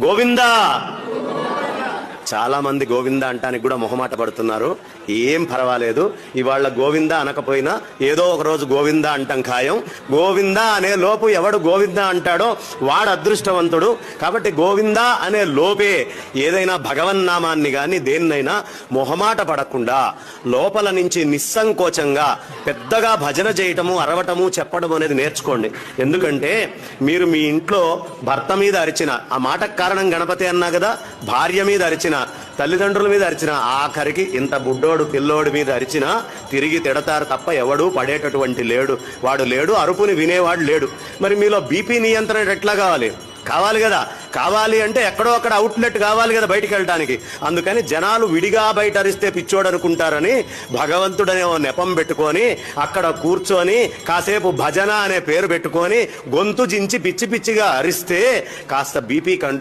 గోవిందా. చాలా మంది గోవింద అంటానికి కూడా మొహమాట పడుతున్నారు. ఏం పర్వాలేదు, ఇవాళ గోవింద అనకపోయినా ఏదో ఒక రోజు గోవింద అంటాం ఖాయం. గోవింద అనే లోపు ఎవడు గోవింద అంటాడో వాడు అదృష్టవంతుడు. కాబట్టి గోవింద అనే లోపే ఏదైనా భగవన్నామాన్ని గాని దేన్నైనా మొహమాట పడకుండా లోపల నుంచి నిస్సంకోచంగా పెద్దగా భజన చేయటము, అరవటము, చెప్పడం అనేది నేర్చుకోండి. ఎందుకంటే మీరు మీ ఇంట్లో భర్త మీద అరిచిన, ఆ మాటకు కారణం గణపతి అన్నా కదా, భార్య మీద అరిచిన, తల్లిదండ్రుల మీద అరిచిన, ఆఖరికి ఇంత బుడ్డోడు పిల్లోడి మీద అరిచినా తిరిగి తిడతారు తప్ప ఎవడూ పడేటటువంటి లేడు. వాడు లేడు, అరుపుని వినేవాడు లేడు. మరి మీలో బీపీ నియంత్రణ ఎట్లా కావాలి కదా. కావాలి అంటే ఎక్కడో అక్కడ అవుట్లెట్ కావాలి కదా బయటికి వెళ్ళడానికి. అందుకని జనాలు విడిగా బయట అరిస్తే పిచ్చోడు అనుకుంటారని భగవంతుడనే ఓ నెపం పెట్టుకొని అక్కడ కూర్చొని కాసేపు భజన అనే పేరు పెట్టుకొని గొంతు జించి పిచ్చి పిచ్చిగా అరిస్తే కాస్త బీపీ కంట్రోల్